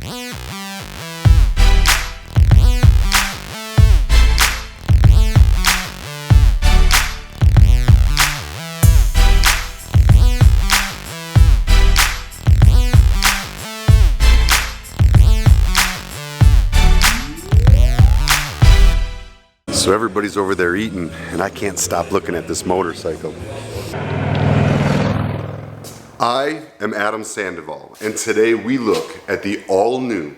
So everybody's over there eating, and I can't stop looking at this motorcycle. I am Adam Sandoval, and today we look at the all-new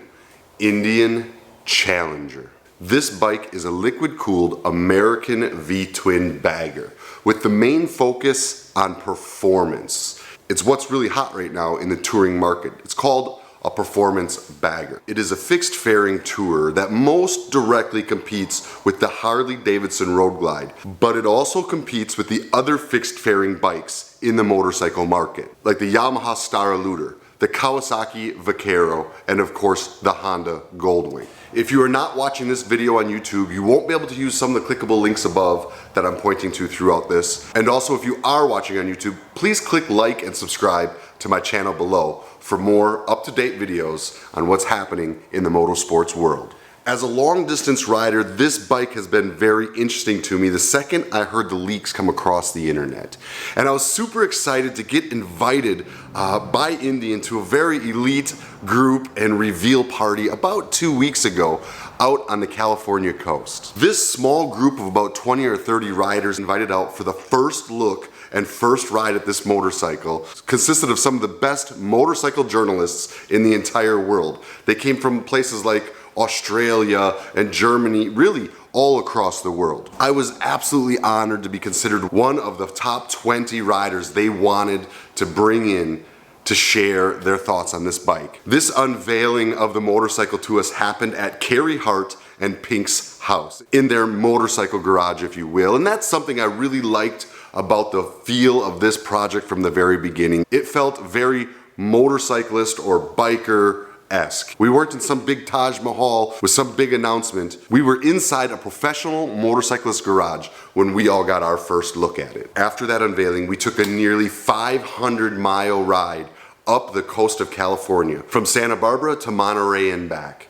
Indian Challenger. This bike is a liquid-cooled American V-twin bagger with the main focus on performance. It's what's really hot right now in the touring market. It's called a performance bagger. It is a fixed fairing tourer that most directly competes with the Harley-Davidson Road Glide, but it also competes with the other fixed fairing bikes in the motorcycle market, like the Yamaha Star Eluder, the Kawasaki Vaquero, and of course the Honda Goldwing. If you are not watching this video on YouTube, you won't be able to use some of the clickable links above that I'm pointing to throughout this. And also, if you are watching on YouTube, please click like and subscribe to my channel below for more up-to-date videos on what's happening in the motorsports world. As a long-distance rider, this bike has been very interesting to me the second I heard the leaks come across the internet. And I was super excited to get invited by Indian to a very elite group and reveal party about 2 weeks ago out on the California coast. This small group of about 20 or 30 riders invited out for the first look and first ride at this motorcycle consisted of some of the best motorcycle journalists in the entire world. They came from places like Australia and Germany, really all across the world. I was absolutely honored to be considered one of the top 20 riders they wanted to bring in to share their thoughts on this bike. This unveiling of the motorcycle to us happened at Carrie Hart and Pink's house, in their motorcycle garage, if you will. And that's something I really liked about the feel of this project from the very beginning. It felt very motorcyclist or biker-esque. We weren't in some big Taj Mahal with some big announcement. We were inside a professional motorcyclist garage when we all got our first look at it. After that unveiling, we took a nearly 500-mile ride up the coast of California, from Santa Barbara to Monterey and back.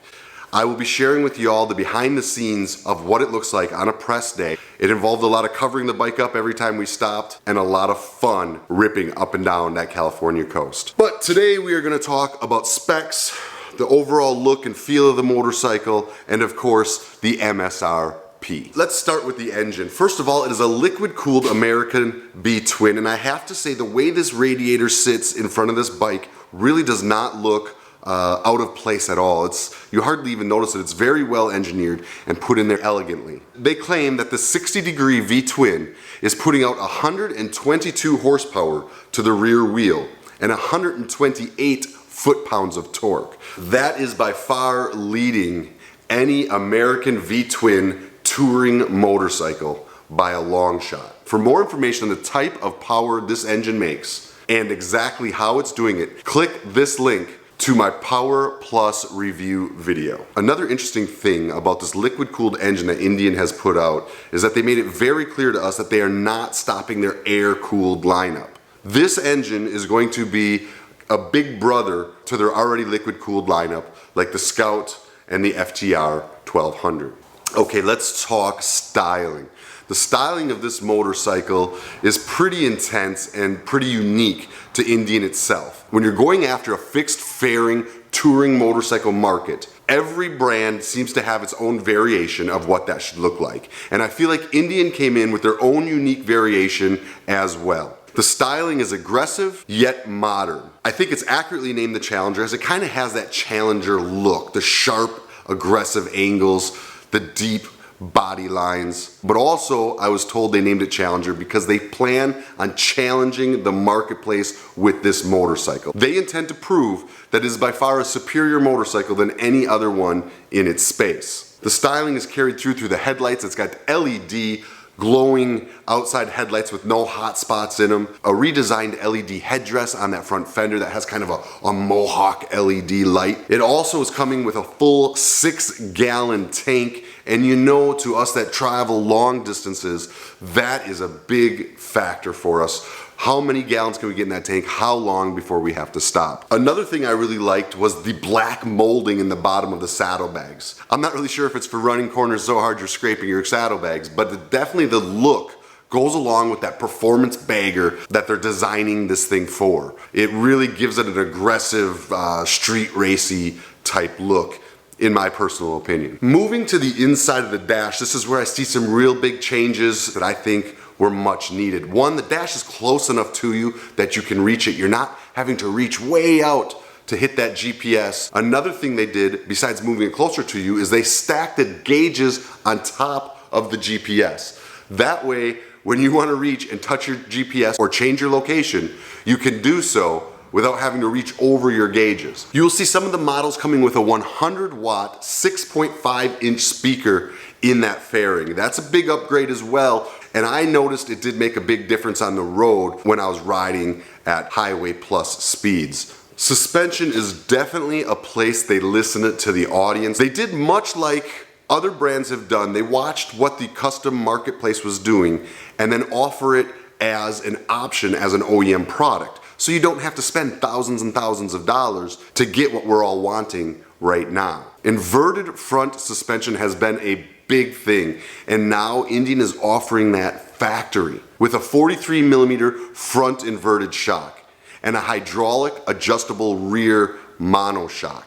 I will be sharing with you all the behind the scenes of what it looks like on a press day. It involved a lot of covering the bike up every time we stopped and a lot of fun ripping up and down that California coast. But today we are going to talk about specs, the overall look and feel of the motorcycle, and of course the MSRP. Let's start with the engine. First of all, it is a liquid-cooled American V-twin, and I have to say the way this radiator sits in front of this bike really does not look out of place at all. You hardly even notice it. It's very well engineered and put in there elegantly. They claim that the 60-degree V-twin is putting out 122 horsepower to the rear wheel and 128 foot-pounds of torque. That is by far leading any American V-twin touring motorcycle by a long shot. For more information on the type of power this engine makes and exactly how it's doing it, click this link to my Power Plus review video. Another interesting thing about this liquid-cooled engine that Indian has put out is that they made it very clear to us that they are not stopping their air-cooled lineup. This engine is going to be a big brother to their already liquid-cooled lineup, like the Scout and the FTR 1200. Okay, let's talk styling. The styling of this motorcycle is pretty intense and pretty unique to Indian itself. When you're going after a fixed fairing touring motorcycle market, every brand seems to have its own variation of what that should look like. And I feel like Indian came in with their own unique variation as well. The styling is aggressive, yet modern. I think it's accurately named the Challenger as it kind of has that Challenger look, the sharp, aggressive angles, the deep body lines. But also, I was told they named it Challenger because they plan on challenging the marketplace with this motorcycle. They intend to prove that it is by far a superior motorcycle than any other one in its space. The styling is carried through the headlights. It's got LED glowing outside headlights with no hot spots in them, a redesigned LED headdress on that front fender that has kind of a mohawk LED light. It also is coming with a full 6-gallon tank, and you know, to us that travel long distances, that is a big factor for us. How many gallons can we get in that tank? How long before we have to stop? Another thing I really liked was the black molding in the bottom of the saddlebags. I'm not really sure if it's for running corners so hard you're scraping your saddlebags, but definitely the look goes along with that performance bagger that they're designing this thing for. It really gives it an aggressive, street racy type look, in my personal opinion. Moving to the inside of the dash, this is where I see some real big changes that I think were much needed. One, the dash is close enough to you that you can reach it. You're not having to reach way out to hit that GPS. Another thing they did, besides moving it closer to you, is they stacked the gauges on top of the GPS. That way, when you want to reach and touch your GPS or change your location, you can do so without having to reach over your gauges. You'll see some of the models coming with a 100 watt, 6.5 inch speaker in that fairing. That's a big upgrade as well. And I noticed it did make a big difference on the road when I was riding at highway plus speeds. Suspension is definitely a place they listen to the audience. They did much like other brands have done. They watched what the custom marketplace was doing and then offer it as an option as an OEM product. So you don't have to spend thousands and thousands of dollars to get what we're all wanting right now. Inverted front suspension has been a big thing, and now Indian is offering that factory with a 43 millimeter front inverted shock and a hydraulic adjustable rear monoshock.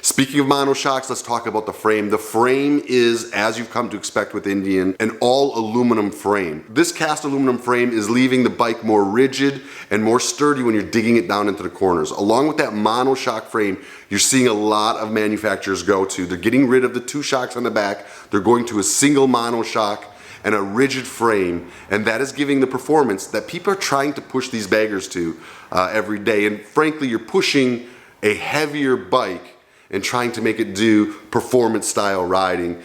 Speaking of monoshocks, let's talk about the frame. The frame is, as you've come to expect with Indian, an all aluminum frame. This cast aluminum frame is leaving the bike more rigid and more sturdy when you're digging it down into the corners. Along with that monoshock frame, you're seeing a lot of manufacturers go to. They're getting rid of the two shocks on the back. They're going to a single monoshock and a rigid frame, and that is giving the performance that people are trying to push these baggers to every day. And frankly, you're pushing a heavier bike and trying to make it do performance style riding.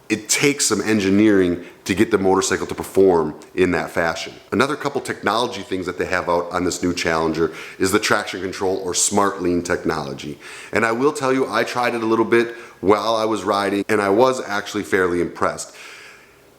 It takes some engineering to get the motorcycle to perform in that fashion. Another couple technology things that they have out on this new Challenger is the traction control or smart lean technology. And I will tell you, I tried it a little bit while I was riding and I was actually fairly impressed.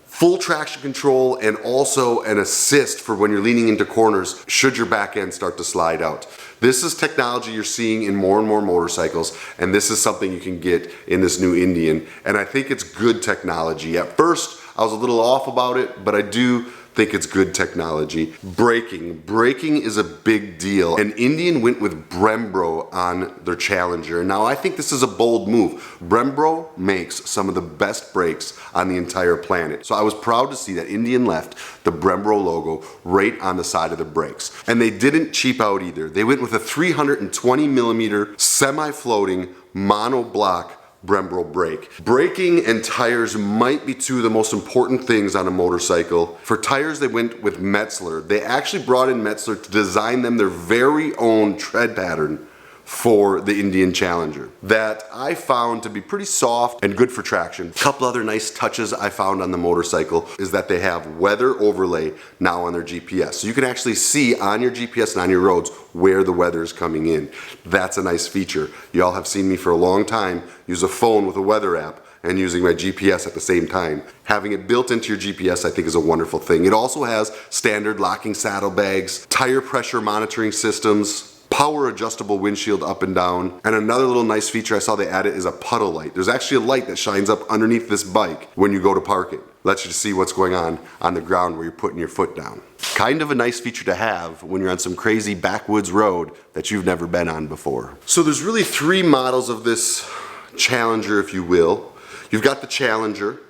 Full traction control and also an assist for when you're leaning into corners should your back end start to slide out. This is technology you're seeing in more and more motorcycles, and this is something you can get in this new Indian, and I think it's good technology. At first, I was a little off about it, but I do think it's good technology. Braking is a big deal, and Indian went with Brembo on their Challenger. Now I think this is a bold move. Brembo makes some of the best brakes on the entire planet. So I was proud to see that Indian left the Brembo logo right on the side of the brakes. And they didn't cheap out either. They went with a 320 millimeter semi-floating monoblock Brembo brake. Braking and tires might be two of the most important things on a motorcycle. For tires, they went with Metzler. They actually brought in Metzler to design them their very own tread pattern for the Indian Challenger that I found to be pretty soft and good for traction. A couple other nice touches I found on the motorcycle is that they have weather overlay now on their GPS. So you can actually see on your GPS and on your roads where the weather is coming in. That's a nice feature. Y'all have seen me for a long time use a phone with a weather app and using my GPS at the same time. Having it built into your GPS I think is a wonderful thing. It also has standard locking saddlebags, tire pressure monitoring systems, power adjustable windshield up and down, and another little nice feature I saw they added is a puddle light. There's actually a light that shines up underneath this bike when you go to park it. Lets you see what's going on the ground where you're putting your foot down. Kind of a nice feature to have when you're on some crazy backwoods road that you've never been on before. So there's really three models of this Challenger, if you will. You've got the Challenger,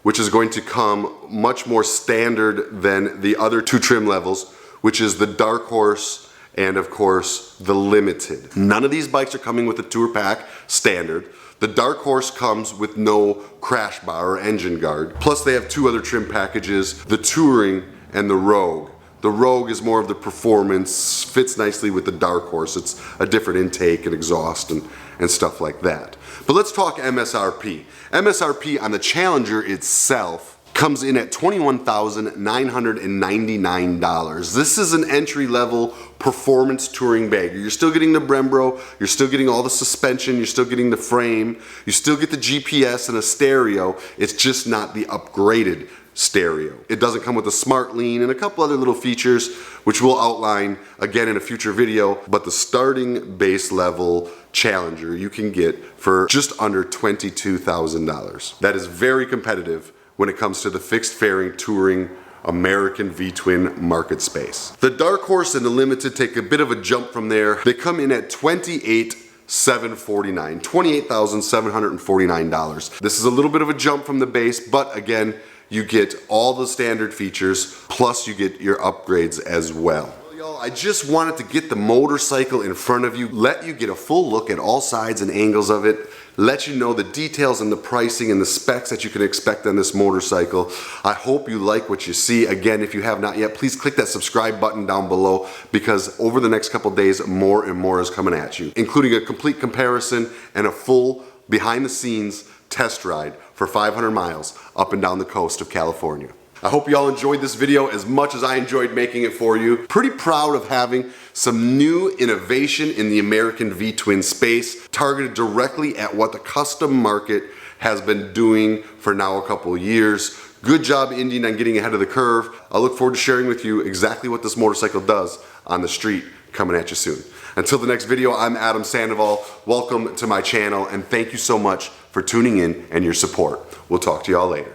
which is going to come much more standard than the other two trim levels, which is the Dark Horse and of course the Limited. None of these bikes are coming with a tour pack standard. The Dark Horse comes with no crash bar or engine guard. Plus they have two other trim packages, the Touring and the Rogue. The Rogue is more of the performance, fits nicely with the Dark Horse. It's a different intake and exhaust and stuff like that. But let's talk MSRP. MSRP on the Challenger itself comes in at $21,999. This is an entry-level performance touring bagger. You're still getting the Brembo, you're still getting all the suspension, you're still getting the frame, you still get the GPS and a stereo. It's just not the upgraded stereo. It doesn't come with a smart lean and a couple other little features which we'll outline again in a future video, but the starting base level Challenger you can get for just under $22,000. That is very competitive when it comes to the fixed fairing touring American V-twin market space. The Dark Horse and the Limited take a bit of a jump from there. They come in at $28,749. This is a little bit of a jump from the base, but again, you get all the standard features, plus you get your upgrades as well. Y'all, I just wanted to get the motorcycle in front of you, let you get a full look at all sides and angles of it, let you know the details and the pricing and the specs that you can expect on this motorcycle. I hope you like what you see. Again, if you have not yet, please click that subscribe button down below, because over the next couple days, more and more is coming at you, including a complete comparison and a full behind the scenes test ride for 500 miles up and down the coast of California. I hope you all enjoyed this video as much as I enjoyed making it for you. Pretty proud of having some new innovation in the American V-twin space, targeted directly at what the custom market has been doing for now a couple of years. Good job, Indian, on getting ahead of the curve. I look forward to sharing with you exactly what this motorcycle does on the street coming at you soon. Until the next video, I'm Adam Sandoval. Welcome to my channel, and thank you so much for tuning in and your support. We'll talk to y'all later.